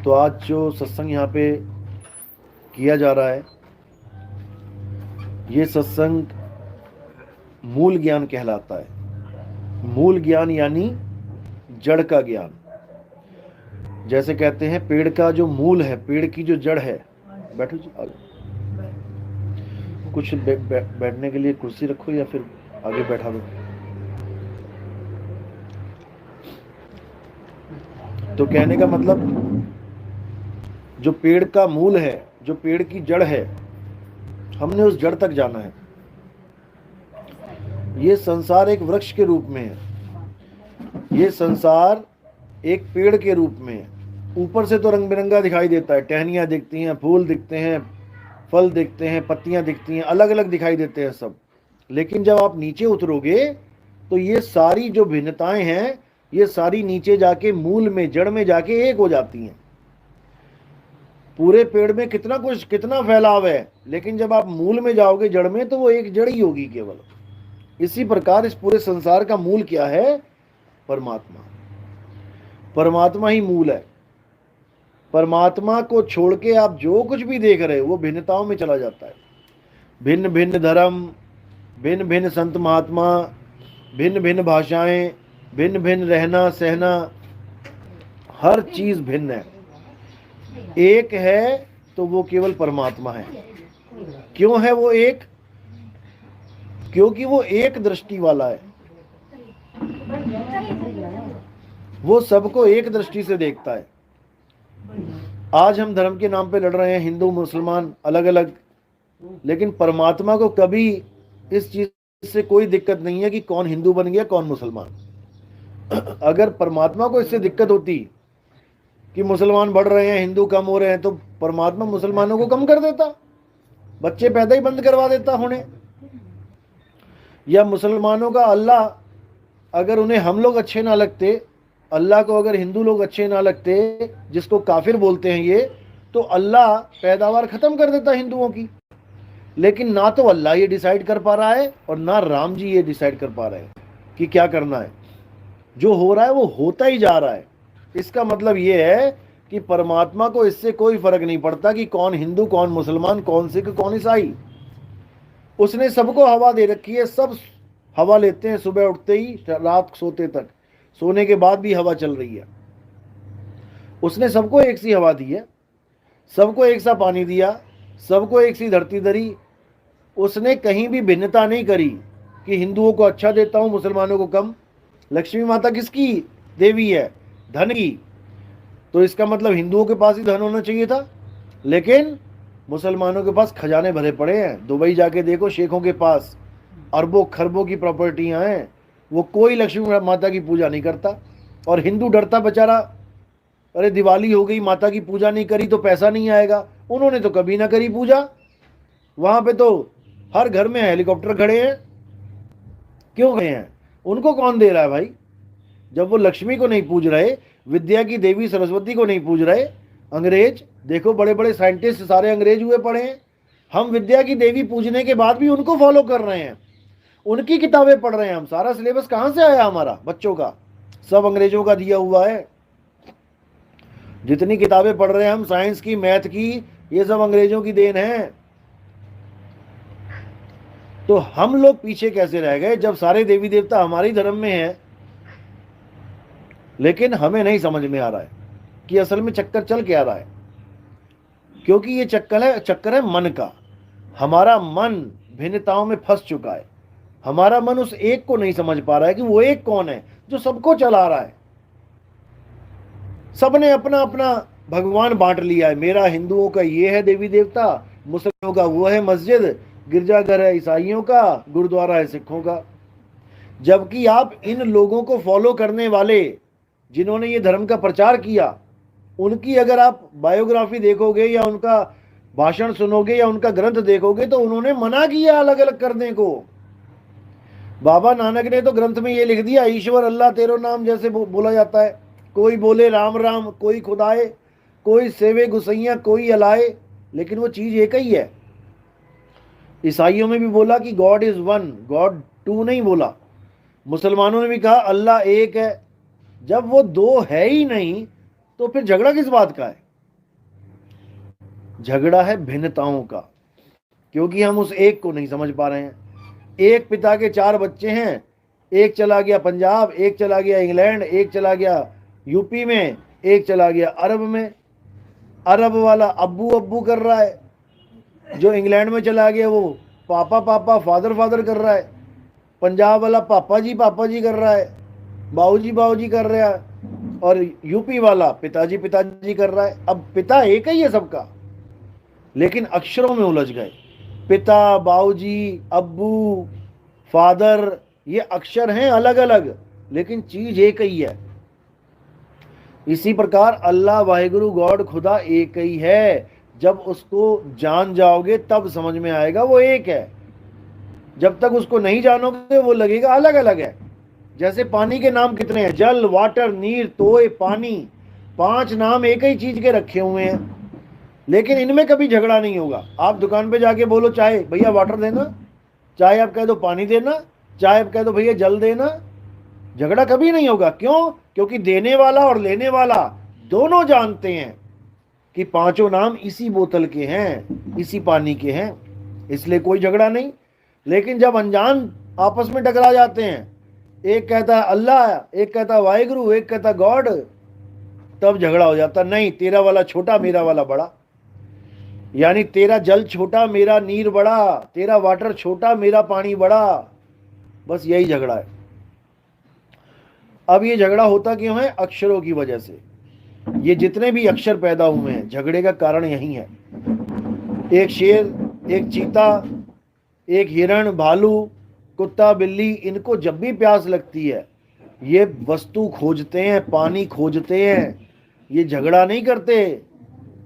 तो आज जो सत्संग यहाँ पे किया जा रहा है, ये सत्संग मूल ज्ञान कहलाता है। मूल ज्ञान यानी जड़ का ज्ञान। जैसे कहते हैं पेड़ का जो मूल है, पेड़ की जो जड़ है। बैठो जी, कुछ बैठने के लिए कुर्सी रखो या फिर आगे बैठा दो। तो कहने का मतलब, जो पेड़ का मूल है, जो पेड़ की जड़ है, हमने उस जड़ तक जाना है। ये संसार एक वृक्ष के रूप में है, ये संसार एक पेड़ के रूप में है। ऊपर से तो रंग बिरंगा दिखाई देता है, टहनियाँ दिखती हैं, फूल दिखते हैं, फल दिखते हैं, पत्तियां दिखती हैं, अलग अलग दिखाई देते हैं सब। लेकिन जब आप नीचे उतरोगे तो ये सारी जो भिन्नताएं हैं, ये सारी नीचे जाके मूल में, जड़ में जाके एक हो जाती हैं। पूरे पेड़ में कितना कुछ, कितना फैलाव है, लेकिन जब आप मूल में जाओगे, जड़ में, तो वो एक जड़ ही होगी केवल। इसी प्रकार इस पूरे संसार का मूल क्या है? परमात्मा। परमात्मा ही मूल है। परमात्मा को छोड़ के आप जो कुछ भी देख रहे हो वो भिन्नताओं में चला जाता है। भिन्न भिन्न धर्म, भिन्न भिन्न संत महात्मा, भिन्न भिन्न भाषाएं, भिन्न भिन्न रहना सहना, हर चीज भिन्न है। एक है तो वो केवल परमात्मा है। क्यों है वो एक? क्योंकि वो एक दृष्टि वाला है। वो सबको एक दृष्टि से देखता है। आज हम धर्म के नाम पे लड़ रहे हैं, हिंदू मुसलमान अलग अलग, लेकिन परमात्मा को कभी इस चीज से कोई दिक्कत नहीं है कि कौन हिंदू बन गया कौन मुसलमान। अगर परमात्मा को इससे दिक्कत होती कि मुसलमान बढ़ रहे हैं, हिंदू कम हो रहे हैं, तो परमात्मा मुसलमानों को कम कर देता, बच्चे पैदा ही बंद करवा देता होने। या मुसलमानों का अल्लाह, अगर उन्हें हम लोग अच्छे ना लगते, अल्लाह को अगर हिंदू लोग अच्छे ना लगते, जिसको काफिर बोलते हैं ये, तो अल्लाह पैदावार खत्म कर देता हिंदुओं की। लेकिन ना तो अल्लाह ये डिसाइड कर पा रहा है और ना राम जी ये डिसाइड कर पा रहे हैं कि क्या करना है। जो हो रहा है वो होता ही जा रहा है। इसका मतलब ये है कि परमात्मा को इससे कोई फर्क नहीं पड़ता कि कौन हिंदू, कौन मुसलमान, कौन सिख, कौन ईसाई। उसने सबको हवा दे रखी है, सब हवा लेते हैं, सुबह उठते ही रात सोते तक, सोने के बाद भी हवा चल रही है। उसने सबको एक सी हवा दी है, सबको एक सा पानी दिया, सबको एक सी धरती धरी। उसने कहीं भी भिन्नता नहीं करी कि हिंदुओं को अच्छा देता हूं, मुसलमानों को कम। लक्ष्मी माता किसकी देवी है? धन की। तो इसका मतलब हिंदुओं के पास ही धन होना चाहिए था, लेकिन मुसलमानों के पास खजाने भरे पड़े हैं। दुबई जाके देखो, शेखों के पास अरबों खरबों की प्रॉपर्टियां हैं, वो कोई लक्ष्मी माता की पूजा नहीं करता। और हिंदू डरता बेचारा, अरे दिवाली हो गई, माता की पूजा नहीं करी तो पैसा नहीं आएगा। उन्होंने तो कभी ना करी पूजा। वहां पे तो हर घर में हेलीकॉप्टर खड़े हैं। क्यों गए हैं? उनको कौन दे रहा है भाई? जब वो लक्ष्मी को नहीं पूज रहे, विद्या की देवी सरस्वती को नहीं पूज रहे। अंग्रेज देखो, बड़े बड़े साइंटिस्ट सारे अंग्रेज हुए पड़े हैं। हम विद्या की देवी पूजने के बाद भी उनको फॉलो कर रहे हैं, उनकी किताबें पढ़ रहे हैं। हम सारा सिलेबस कहां से आया हमारा बच्चों का? सब अंग्रेजों का दिया हुआ है। जितनी किताबें पढ़ रहे हैं हम, साइंस की, मैथ की, ये सब अंग्रेजों की देन है। तो हम लोग पीछे कैसे रह गए जब सारे देवी देवता हमारे धर्म में हैं? लेकिन हमें नहीं समझ में आ रहा है कि असल में चक्कर चल क्या रहा है। क्योंकि ये चक्कर है मन का। हमारा मन भिन्नताओं में फंस चुका है। हमारा मन उस एक को नहीं समझ पा रहा है कि वो एक कौन है जो सबको चला रहा है। सबने अपना अपना भगवान बांट लिया है। मेरा हिंदुओं का ये है देवी देवता, मुसलमानों का वो है मस्जिद, गिरजाघर है ईसाइयों का, गुरुद्वारा है सिखों का। जबकि आप इन लोगों को फॉलो करने वाले, जिन्होंने ये धर्म का प्रचार किया, उनकी अगर आप बायोग्राफी देखोगे या उनका भाषण सुनोगे या उनका ग्रंथ देखोगे, तो उन्होंने मना किया अलग अलग करने को। बाबा नानक ने तो ग्रंथ में ये लिख दिया, ईश्वर अल्लाह तेरो नाम जैसे बोला जाता है। कोई बोले राम राम, कोई खुदाए, कोई सेवे गुसैया, कोई अलाए, लेकिन वो चीज एक ही है। ईसाइयों में भी बोला कि God is one, God two नहीं बोला। मुसलमानों ने भी कहा अल्लाह एक है। जब वो दो है ही नहीं तो फिर झगड़ा किस बात का है? झगड़ा है भिन्नताओं का, क्योंकि हम उस एक को नहीं समझ पा रहे हैं। एक पिता के 4 बच्चे हैं, एक चला गया पंजाब, एक चला गया इंग्लैंड, एक चला गया यूपी में, एक चला गया अरब में। अरब वाला अब्बू अब्बू कर रहा है, जो इंग्लैंड में चला गया वो पापा पापा फादर फादर कर रहा है। पंजाब वाला पापा जी कर रहा है, बाबू जी कर रहा है, और यूपी वाला पिताजी पिताजी कर रहा है। अब पिता एक ही है सबका, लेकिन अक्षरों में उलझ गए। पिता, बाबूजी, अब्बू, फादर, ये अक्षर हैं अलग अलग, लेकिन चीज एक ही है। इसी प्रकार अल्लाह वाहिगुरु गॉड खुदा एक ही है। जब उसको जान जाओगे तब समझ में आएगा वो एक है। जब तक उसको नहीं जानोगे वो लगेगा अलग अलग है। जैसे पानी के नाम कितने हैं? जल, वाटर, नीर, तोय, पानी। 5 नाम एक ही चीज के रखे हुए हैं, लेकिन इनमें कभी झगड़ा नहीं होगा। आप दुकान पे जाके बोलो चाय भैया वाटर देना, चाहे आप कह दो पानी देना, चाहे आप कह दो भैया जल देना, झगड़ा कभी नहीं होगा। क्यों? क्योंकि देने वाला और लेने वाला दोनों जानते हैं कि 5 नाम इसी बोतल के हैं, इसी पानी के हैं, इसलिए कोई झगड़ा नहीं। लेकिन जब अनजान आपस में टकरा जाते हैं, एक कहता है अल्लाह, एक कहता है वाहिगुरु, एक कहता है गॉड, तब झगड़ा हो जाता। नहीं, तेरा वाला छोटा मेरा वाला बड़ा, यानी तेरा जल छोटा मेरा नीर बड़ा, तेरा वाटर छोटा मेरा पानी बड़ा, बस यही झगड़ा है। अब ये झगड़ा होता क्यों है? अक्षरों की वजह से। ये जितने भी अक्षर पैदा हुए हैं, झगड़े का कारण यही है। एक शेर, एक चीता, एक हिरण, भालू, कुत्ता, बिल्ली, इनको जब भी प्यास लगती है ये वस्तु खोजते हैं, पानी खोजते हैं। ये झगड़ा नहीं करते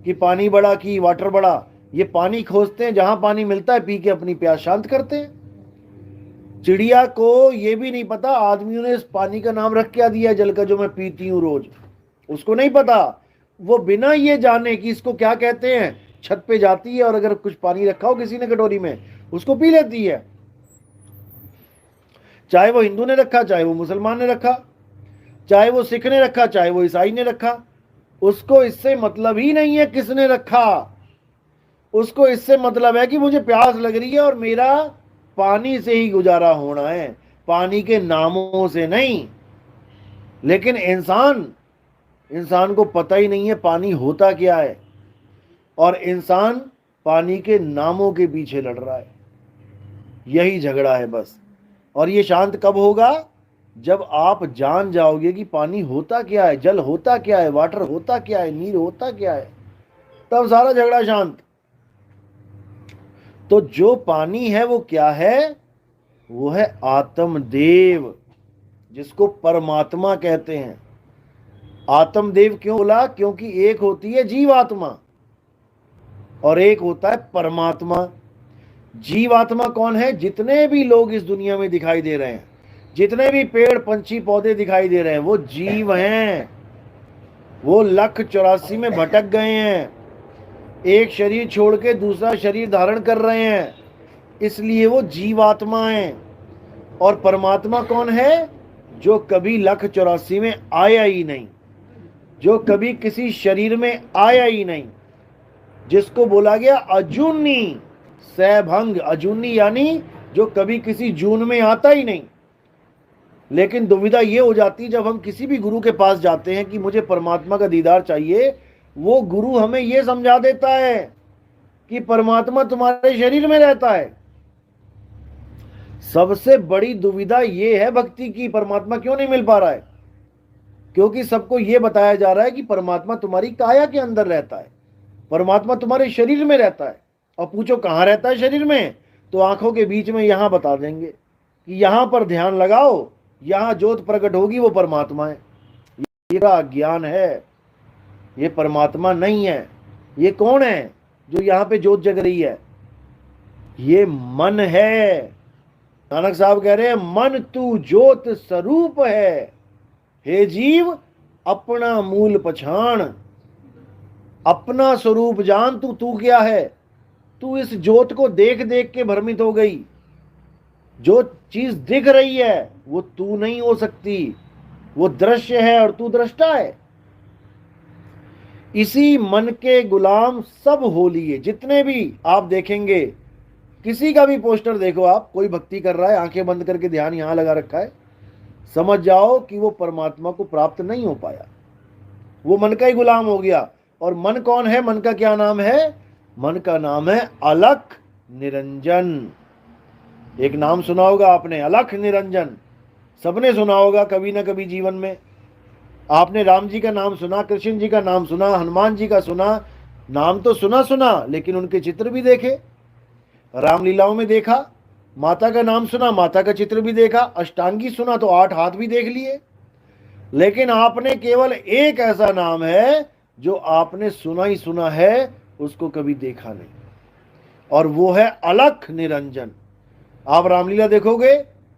कि पानी बड़ा कि वाटर बड़ा, ये पानी खोजते हैं, जहां पानी मिलता है पी के अपनी प्यास शांत करते हैं। चिड़िया को ये भी नहीं पता आदमियों ने इस पानी का नाम रख क्या दिया जल का, जो मैं पीती हूँ रोज, उसको नहीं पता। वो बिना ये जाने कि इसको क्या कहते हैं छत पे जाती है, और अगर कुछ पानी रखा हो किसी ने कटोरी में, उसको पी लेती है। चाहे वो हिंदू ने रखा, चाहे वो मुसलमान ने रखा, चाहे वो सिख ने रखा, चाहे वो ईसाई ने रखा, उसको इससे मतलब ही नहीं है किसने रखा। उसको इससे मतलब है कि मुझे प्यास लग रही है और मेरा पानी से ही गुजारा होना है, पानी के नामों से नहीं। लेकिन इंसान को पता ही नहीं है पानी होता क्या है, और इंसान पानी के नामों के पीछे लड़ रहा है। यही झगड़ा है बस। और ये शांत कब होगा? जब आप जान जाओगे कि पानी होता क्या है, जल होता क्या है, वाटर होता क्या है, नीर होता क्या है, तब सारा झगड़ा शांत। तो जो पानी है वो क्या है? वो है आत्मदेव, जिसको परमात्मा कहते हैं। आत्मदेव क्यों बोला? क्योंकि एक होती है जीवात्मा और एक होता है परमात्मा। जीवात्मा कौन है? जितने भी लोग इस दुनिया में दिखाई दे रहे हैं, जितने भी पेड़ पंछी पौधे दिखाई दे रहे हैं, वो जीव हैं। वो 1,84 में भटक गए हैं, एक शरीर छोड़ के दूसरा शरीर धारण कर रहे हैं, इसलिए वो जीवात्मा है। और परमात्मा कौन है? जो कभी 1,84 में आया ही नहीं, जो कभी किसी शरीर में आया ही नहीं, जिसको बोला गया अजूनी सैभंग। अजूनी यानी जो कभी किसी जून में आता ही नहीं। लेकिन दुविधा ये हो जाती है जब हम किसी भी गुरु के पास जाते हैं कि मुझे परमात्मा का दीदार चाहिए, वो गुरु हमें ये समझा देता है कि परमात्मा तुम्हारे शरीर में रहता है। सबसे बड़ी दुविधा ये है भक्ति की, परमात्मा क्यों नहीं मिल पा रहा है? क्योंकि सबको ये बताया जा रहा है कि परमात्मा तुम्हारी काया के अंदर रहता है, परमात्मा तुम्हारे शरीर में रहता है। और पूछो कहाँ रहता है शरीर में? तो आंखों के बीच में यहां बता देंगे कि यहां पर ध्यान लगाओ, यहां ज्योत प्रकट होगी, वो परमात्मा है। ये अज्ञान है, ये परमात्मा नहीं है। ये कौन है जो यहां पे ज्योत जग रही है? ये मन है। नानक साहब कह रहे हैं मन तू ज्योत स्वरूप है, हे जीव अपना मूल पछाण। अपना स्वरूप जान, तू क्या है? तू इस ज्योत को देख देख के भ्रमित हो गई। जो चीज दिख रही है वो तू नहीं हो सकती, वो दृश्य है और तू दृष्टा है। इसी मन के गुलाम सब हो लिए। जितने भी आप देखेंगे, किसी का भी पोस्टर देखो आप, कोई भक्ति कर रहा है, आंखें बंद करके ध्यान यहां लगा रखा है, समझ जाओ कि वो परमात्मा को प्राप्त नहीं हो पाया, वो मन का ही गुलाम हो गया। और मन कौन है? मन का क्या नाम है? मन का नाम है अलख निरंजन। एक नाम सुना होगा आपने, अलख निरंजन, सबने सुना होगा कभी ना कभी जीवन में। आपने राम जी का नाम सुना, कृष्ण जी का नाम सुना, हनुमान जी का सुना, नाम तो सुना सुना, लेकिन उनके चित्र भी देखे, रामलीलाओं में देखा। माता का नाम सुना, माता का चित्र भी देखा। अष्टांगी सुना तो 8 हाथ भी देख लिए। लेकिन आपने केवल एक ऐसा नाम है जो आपने सुना ही सुना है, उसको कभी देखा नहीं, और वो है अलख निरंजन। आप रामलीला देखोगे,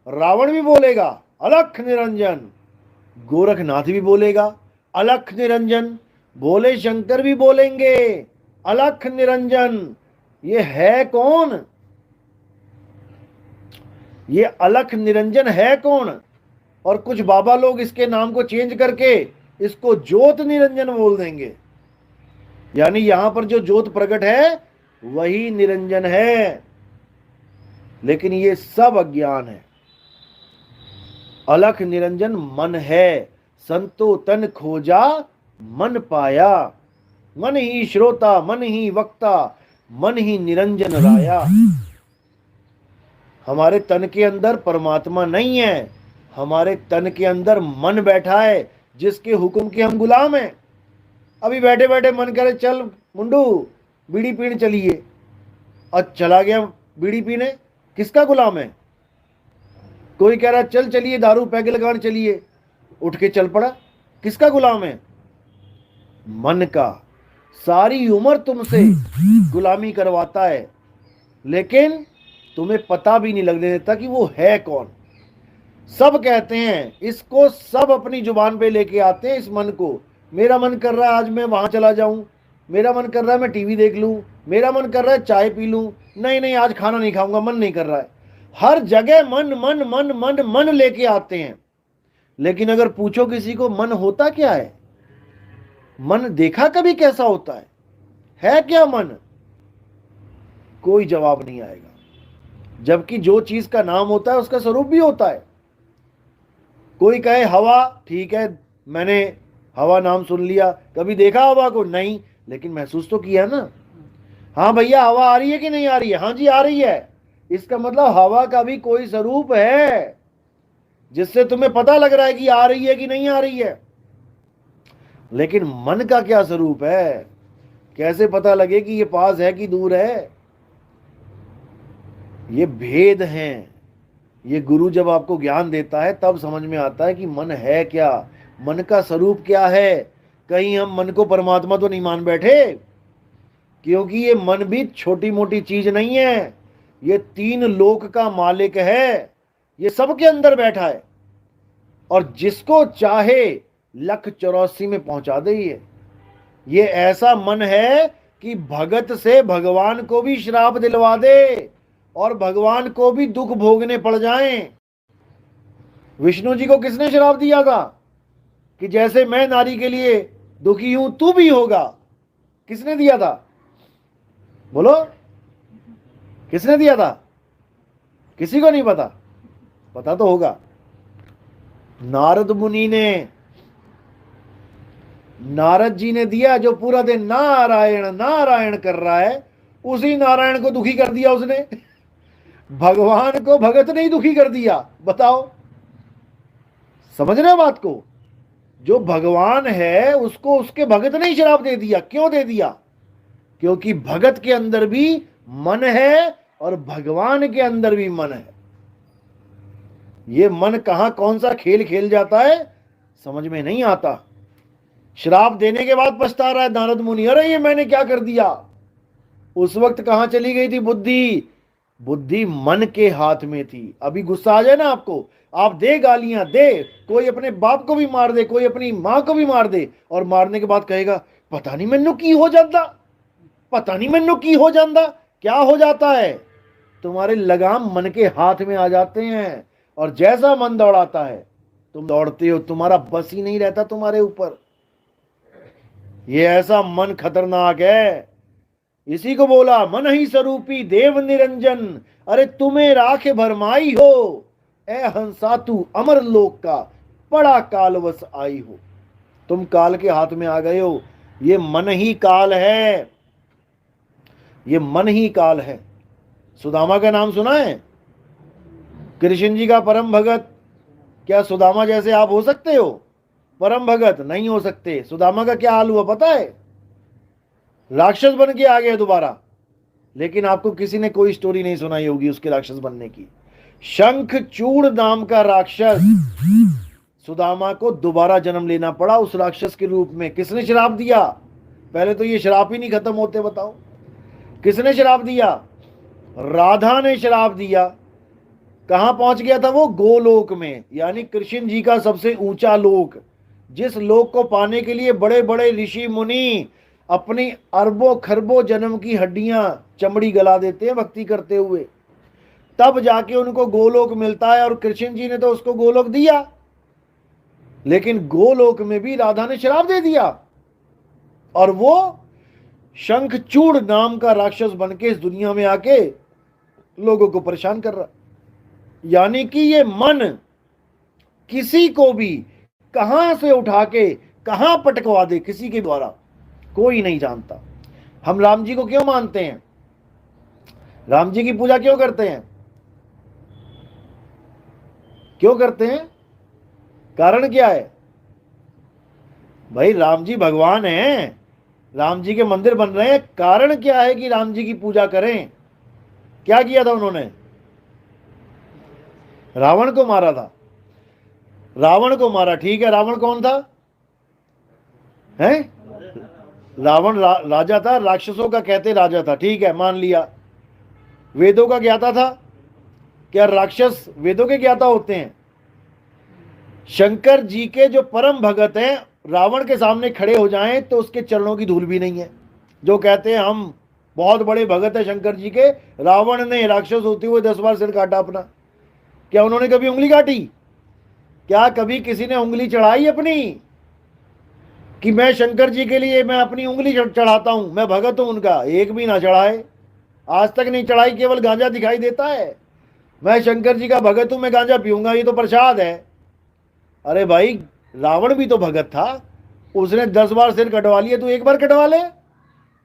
रावण भी बोलेगा अलख निरंजन, गोरखनाथ भी बोलेगा अलख निरंजन, भोले शंकर भी बोलेंगे अलख निरंजन। ये है कौन? ये अलख निरंजन है कौन? और कुछ बाबा लोग इसके नाम को चेंज करके इसको ज्योत निरंजन बोल देंगे, यानी यहां पर जो ज्योत प्रकट है वही निरंजन है। लेकिन ये सब अज्ञान है। अलख निरंजन मन है, संतो तन खोजा मन पाया, मन ही श्रोता मन ही वक्ता, मन ही निरंजन राया। हमारे तन के अंदर परमात्मा नहीं है, हमारे तन के अंदर मन बैठा है जिसके हुक्म के हम गुलाम हैं। अभी बैठे बैठे मन करे चल मुंडू बीड़ी पीने चलिए, और चला गया बीड़ी पीने, किसका गुलाम है? कोई कह रहा चल चलिए दारू पैग लगाने चलिए, उठ के चल पड़ा, किसका गुलाम है? मन का। सारी उम्र तुमसे गुलामी करवाता है, लेकिन तुम्हें पता भी नहीं लगने देता कि वो है कौन। सब कहते हैं इसको, सब अपनी जुबान पे लेके आते हैं इस मन को। मेरा मन कर रहा है आज मैं वहां चला जाऊं, मेरा मन कर रहा है मैं टीवी देख लूं, मेरा मन कर रहा है चाय पी लूं, नहीं नहीं आज खाना नहीं खाऊंगा, मन नहीं कर रहा है। हर जगह मन मन मन मन मन लेके आते हैं। लेकिन अगर पूछो किसी को मन होता क्या है, मन देखा कभी कैसा होता है क्या मन? कोई जवाब नहीं आएगा। जबकि जो चीज का नाम होता है उसका स्वरूप भी होता है। कोई कहे हवा, ठीक है मैंने हवा नाम सुन लिया, कभी देखा हवा को? नहीं, लेकिन महसूस तो किया ना। हाँ भैया हवा आ रही है कि नहीं आ रही है? हाँ जी आ रही है। इसका मतलब हवा का भी कोई स्वरूप है जिससे तुम्हें पता लग रहा है कि आ रही है कि नहीं आ रही है। लेकिन मन का क्या स्वरूप है? कैसे पता लगे कि ये पास है कि दूर है? ये भेद हैं। ये गुरु जब आपको ज्ञान देता है तब समझ में आता है कि मन है क्या, मन का स्वरूप क्या है। कहीं हम मन को परमात्मा तो नहीं मान बैठे, क्योंकि ये मन भी छोटी मोटी चीज नहीं है। ये 3 लोक का मालिक है, ये सबके अंदर बैठा है, और जिसको चाहे 1,84 में पहुंचा दे। ये ऐसा मन है कि भगत से भगवान को भी श्राप दिलवा दे और भगवान को भी दुख भोगने पड़ जाएं। विष्णु जी को किसने श्राप दिया था कि जैसे मैं नारी के लिए दुखी हूं तू भी होगा? किसने दिया था? बोलो, किसने दिया था? किसी को नहीं पता? पता तो होगा। नारद मुनि ने, नारद जी ने दिया, जो पूरा दिन नारायण नारायण कर रहा है उसी नारायण को दुखी कर दिया उसने। भगवान को भगत नहीं दुखी कर दिया। बताओ, समझ रहे हो बात को? जो भगवान है उसको उसके भगत ने श्राप दे दिया। क्यों दे दिया? क्योंकि भगत के अंदर भी मन है और भगवान के अंदर भी मन है। ये मन कहां कौन सा खेल खेल जाता है समझ में नहीं आता। श्राप देने के बाद पछता रहा है नारद मुनि, अरे ये मैंने क्या कर दिया। उस वक्त कहां चली गई थी बुद्धि? बुद्धि मन के हाथ में थी। अभी गुस्सा आ जाए ना आपको, आप दे गालियां दे, कोई अपने बाप को भी मार दे, कोई अपनी मां को भी मार दे, और मारने के बाद कहेगा पता नहीं मैनू की हो जाता, पता नहीं मैनू की हो जाता। क्या हो जाता है? तुम्हारे लगाम मन के हाथ में आ जाते हैं, और जैसा मन दौड़ाता है तुम दौड़ते हो। तुम्हारा बस ही नहीं रहता तुम्हारे ऊपर। ये ऐसा मन खतरनाक है। इसी को बोला मन ही स्वरूपी देव निरंजन, अरे तुम्हें राखे भरमाई हो, ए हंसा तू अमर लोक का बड़ा कालवश आई हो। तुम काल के हाथ में आ गए हो। ये मन ही काल है, ये मन ही काल है। सुदामा का नाम सुना है? कृष्ण जी का परम भगत। क्या सुदामा जैसे आप हो सकते हो? परम भगत नहीं हो सकते। सुदामा का क्या हाल हुआ पता है? राक्षस बन के आ गए दोबारा। लेकिन आपको किसी ने कोई स्टोरी नहीं सुनाई होगी उसके राक्षस बनने की। शंखचूड़ नाम का राक्षस, सुदामा को दोबारा जन्म लेना पड़ा उस राक्षस के रूप में। किसने श्राप दिया? पहले तो ये श्राप ही नहीं खत्म होते, बताओ किसने श्राप दिया? राधा ने श्राप दिया। कहां पहुंच गया था वो? गोलोक में, यानी कृष्ण जी का सबसे ऊंचा लोक, जिस लोक को पाने के लिए बड़े बड़े ऋषि मुनि अपनी अरबों खरबों जन्म की हड्डियां चमड़ी गला देते हैं भक्ति करते हुए, तब जाके उनको गोलोक मिलता है। और कृष्ण जी ने तो उसको गोलोक दिया, लेकिन गोलोक में भी राधा ने श्राप दे दिया और वो शंखचूड़ नाम का राक्षस बनके इस दुनिया में आके लोगों को परेशान कर रहा। यानी कि ये मन किसी को भी कहां से उठा के कहां पटकवा दे, किसी के द्वारा कोई नहीं जानता। हम राम जी को क्यों मानते हैं? राम जी की पूजा क्यों करते हैं? क्यों करते हैं? कारण क्या है भाई? राम जी भगवान हैं, राम जी के मंदिर बन रहे हैं। कारण क्या है कि राम जी की पूजा करें? क्या किया था उन्होंने? रावण को मारा था। रावण को मारा, ठीक है। रावण कौन था? हैं? रावण राजा था, राक्षसों का कहते राजा था, ठीक है, मान लिया। वेदों का ज्ञाता था। क्या राक्षस वेदों के ज्ञाता होते हैं? शंकर जी के जो परम भगत हैं, रावण के सामने खड़े हो जाएं तो उसके चरणों की धूल भी नहीं है। जो कहते हैं हम बहुत बड़े भगत हैं शंकर जी के, रावण ने राक्षस होते हुए 10 बार सिर काटा अपना। क्या उन्होंने कभी उंगली काटी? क्या कभी किसी ने उंगली चढ़ाई अपनी कि मैं शंकर जी के लिए मैं अपनी उंगली चढ़ाता हूं, मैं भगत हूं उनका? एक भी ना चढ़ाए, आज तक नहीं चढ़ाई। केवल गांजा दिखाई देता है, मैं शंकर जी का भगत हूं, मैं गांजा पीऊंगा, ये तो प्रसाद है। अरे भाई, रावण भी तो भगत था, उसने 10 बार सिर कटवा लिए, तू एक बार कटवा ले?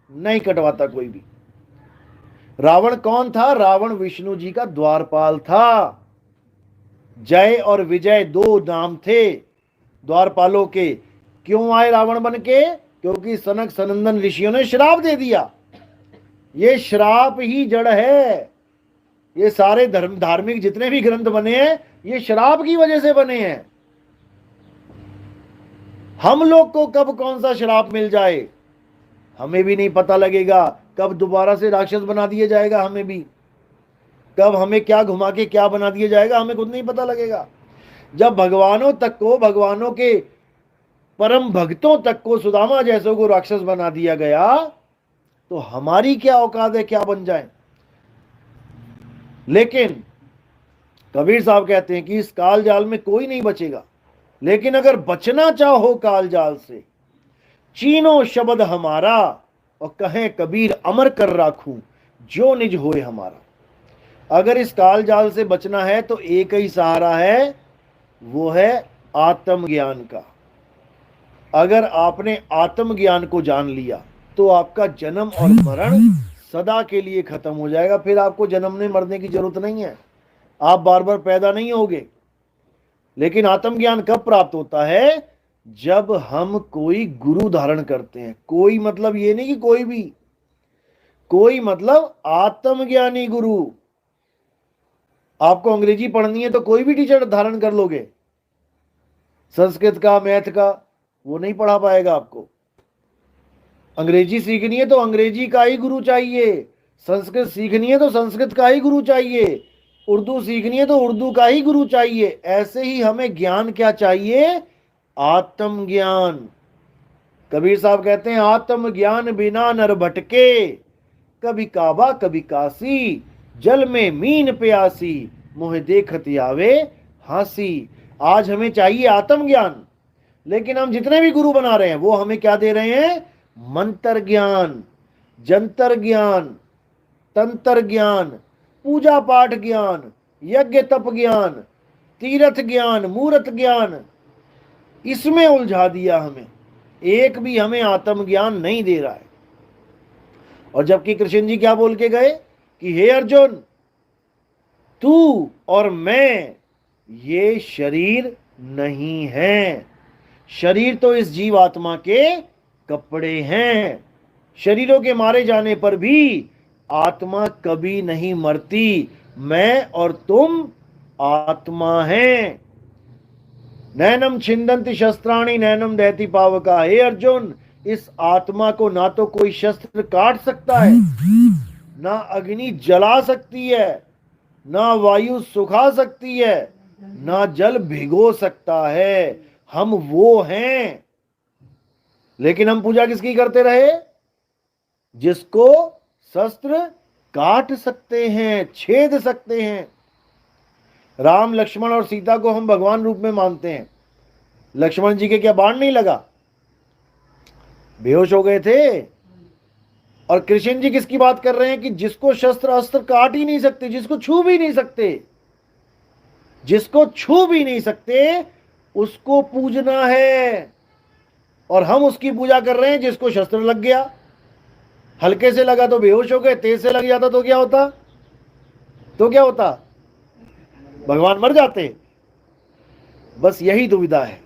नहीं कटवाता कोई भी। रावण कौन था? रावण विष्णु जी का द्वारपाल था। जय और विजय 2 नाम थे द्वारपालों के। क्यों आए रावण बन के? क्योंकि सनक सनंदन ऋषियों ने श्राप दे दिया। ये श्राप ही जड़ है। ये सारे धार्मिक जितने भी ग्रंथ बने हैं, ये श्राप की वजह से बने हैं। हम लोग को कब कौन सा श्राप मिल जाए हमें भी नहीं पता लगेगा। कब दोबारा से राक्षस बना दिया जाएगा हमें भी, कब हमें क्या घुमा के क्या बना दिया जाएगा हमें खुद नहीं पता लगेगा। जब भगवानों तक को, भगवानों के परम भक्तों तक को, सुदामा जैसों को राक्षस बना दिया गया, तो हमारी क्या औकात है क्या बन जाए। लेकिन कबीर साहब कहते हैं कि इस काल जाल में कोई नहीं बचेगा, लेकिन अगर बचना चाहो काल जाल से, चीनो शब्द हमारा, और कहें कबीर अमर कर राखूं जो निज होए हमारा। अगर इस काल जाल से बचना है तो एक ही सहारा है, वो है आत्मज्ञान का। अगर आपने आत्मज्ञान को जान लिया तो आपका जन्म और मरण सदा के लिए खत्म हो जाएगा। फिर आपको जन्मने मरने की जरूरत नहीं है, आप बार बार पैदा नहीं होगे। लेकिन आत्मज्ञान कब प्राप्त होता है? जब हम कोई गुरु धारण करते हैं। कोई मतलब ये नहीं कि कोई भी, कोई मतलब आत्मज्ञानी गुरु। आपको अंग्रेजी पढ़नी है तो कोई भी टीचर धारण कर लोगे, संस्कृत का, मैथ का, वो नहीं पढ़ा पाएगा आपको। अंग्रेजी सीखनी है तो अंग्रेजी का ही गुरु चाहिए, संस्कृत सीखनी है तो संस्कृत का ही गुरु चाहिए, उर्दू सीखनी है तो उर्दू का ही गुरु चाहिए। ऐसे ही हमें ज्ञान क्या चाहिए? आत्मज्ञान। कबीर साहब कहते हैं आत्मज्ञान बिना नर भटके, कभी काबा कभी काशी, जल में मीन प्यासी, मोह देखत आवे हासी। आज हमें चाहिए आत्मज्ञान, लेकिन हम जितने भी गुरु बना रहे हैं वो हमें क्या दे रहे हैं? मंत्र ज्ञान, जंतर ज्ञान, तंत्र ज्ञान, पूजा पाठ ज्ञान, यज्ञ तप ज्ञान, तीर्थ ज्ञान, मूर्त ज्ञान, इसमें उलझा दिया हमें। एक भी हमें आत्मज्ञान नहीं दे रहा है। और जबकि कृष्ण जी क्या बोल के गए कि हे अर्जुन, तू और मैं ये शरीर नहीं है। शरीर तो इस जीव आत्मा के कपड़े हैं। शरीरों के मारे जाने पर भी आत्मा कभी नहीं मरती। मैं और तुम आत्मा हैं। नैनम छिंदंति शस्त्राणि नैनम दहति पावका। हे अर्जुन, इस आत्मा को ना तो कोई शस्त्र काट सकता है, ना अग्नि जला सकती है, ना वायु सुखा सकती है, ना जल भिगो सकता है। हम वो हैं। लेकिन हम पूजा किसकी करते रहे? जिसको शस्त्र काट सकते हैं, छेद सकते हैं। राम, लक्ष्मण और सीता को हम भगवान रूप में मानते हैं। लक्ष्मण जी के क्या बाण नहीं लगा? बेहोश हो गए थे। और कृष्ण जी किसकी बात कर रहे हैं? कि जिसको शस्त्र अस्त्र काट ही नहीं सकते, जिसको छू भी नहीं सकते, जिसको छू भी नहीं सकते, उसको पूजना है। और हम उसकी पूजा कर रहे हैं जिसको शस्त्र लग गया। हल्के से लगा तो बेहोश हो गए, तेज से लग जाता तो क्या होता? भगवान मर जाते। बस यही दुविधा है।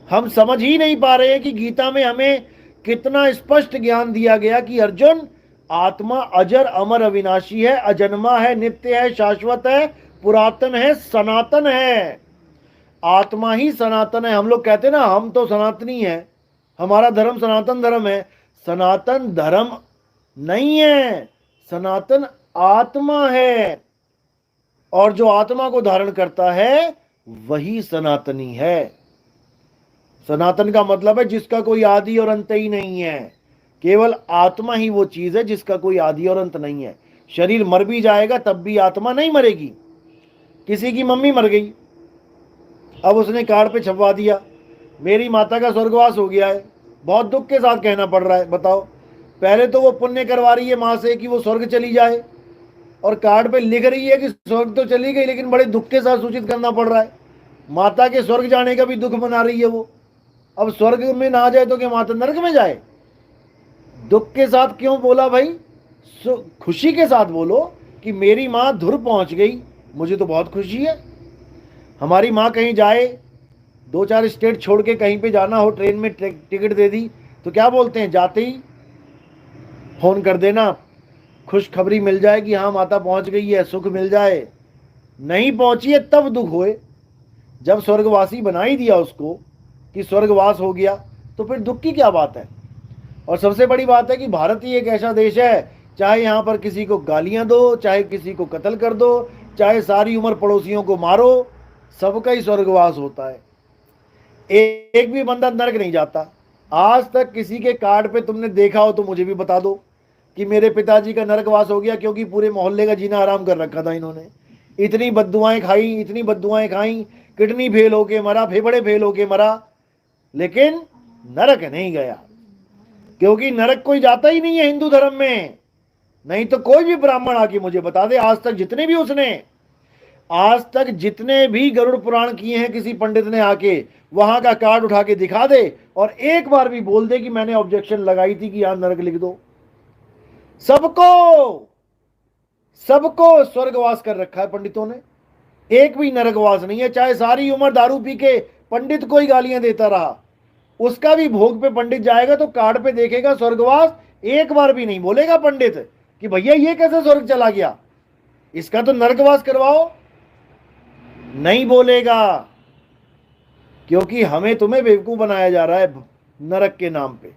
हम समझ ही नहीं पा रहे हैं कि गीता में हमें कितना स्पष्ट ज्ञान दिया गया कि अर्जुन, आत्मा अजर अमर अविनाशी है, अजन्मा है, नित्य है, शाश्वत है, पुरातन है, सनातन है। आत्मा ही सनातन है। हम लोग कहते हैं ना, हम तो सनातनी है, हमारा धर्म सनातन धर्म है। सनातन धर्म नहीं है, सनातन आत्मा है। और जो आत्मा को धारण करता है वही सनातनी है। सनातन का मतलब है जिसका कोई आदि और अंत ही नहीं है। केवल आत्मा ही वो चीज है जिसका कोई आदि और अंत नहीं है। शरीर मर भी जाएगा तब भी आत्मा नहीं मरेगी। किसी की मम्मी मर गई, अब उसने कार्ड पे छपवा दिया, मेरी माता का स्वर्गवास हो गया है। बहुत दुख के साथ कहना पड़ रहा है। बताओ, पहले तो वो पुण्य करवा रही है माँ से कि वो स्वर्ग चली जाए, और कार्ड पे लिख रही है कि स्वर्ग तो चली गई, लेकिन बड़े दुख के साथ सूचित करना पड़ रहा है। माता के स्वर्ग जाने का भी दुख मना रही है वो। अब स्वर्ग में ना जाए तो क्या माता नरक में जाए? दुख के साथ क्यों बोला भाई? खुशी के साथ बोलो कि मेरी माँ धुर पहुंच गई, मुझे तो बहुत खुशी है। हमारी माँ कहीं जाए, 2-4 स्टेट छोड़ के कहीं पे जाना हो, ट्रेन में टिकट दे दी तो क्या बोलते हैं? जाते ही फोन कर देना, खुशखबरी मिल जाए कि हाँ माता पहुंच गई है, सुख मिल जाए। नहीं पहुंची है तब दुख होए। जब स्वर्गवासी बना ही दिया उसको कि स्वर्गवास हो गया, तो फिर दुख की क्या बात है? और सबसे बड़ी बात है कि भारत ही एक ऐसा देश है, चाहे यहाँ पर किसी को गालियां दो, चाहे किसी को कत्ल कर दो, चाहे सारी उम्र पड़ोसियों को मारो, सबका ही स्वर्गवास होता है। एक भी बंदा नरक नहीं जाता। आज तक किसी के कार्ड पे तुमने देखा हो तो मुझे भी बता दो कि मेरे पिताजी का नरकवास हो गया, क्योंकि पूरे मोहल्ले का जीना आराम कर रखा था इन्होंने। इतनी बद्दुआएं खाई, किडनी फेल होके मरा, फेफड़े फेल होके मरा, लेकिन नरक नहीं गया। क्योंकि नरक कोई जाता ही नहीं है हिंदू धर्म में। नहीं तो कोई भी ब्राह्मण आके मुझे बता दे, आज तक जितने भी गरुड़ पुराण किए हैं किसी पंडित ने आके, वहां का कार्ड उठा के दिखा दे और एक बार भी बोल दे कि मैंने ऑब्जेक्शन लगाई थी कि यहां नरक लिख दो। सबको स्वर्गवास कर रखा है पंडितों ने, एक भी नरकवास नहीं है। चाहे सारी उम्र दारू पी के पंडित को ही गालियां देता रहा, उसका भी भोग पे पंडित जाएगा तो कार्ड पे देखेगा स्वर्गवास, एक बार भी नहीं बोलेगा पंडित कि भैया ये कैसे स्वर्ग चला गया, इसका तो नरकवास करवाओ। नहीं बोलेगा, क्योंकि हमें तुम्हें बेवकूफ बनाया जा रहा है नरक के नाम पे।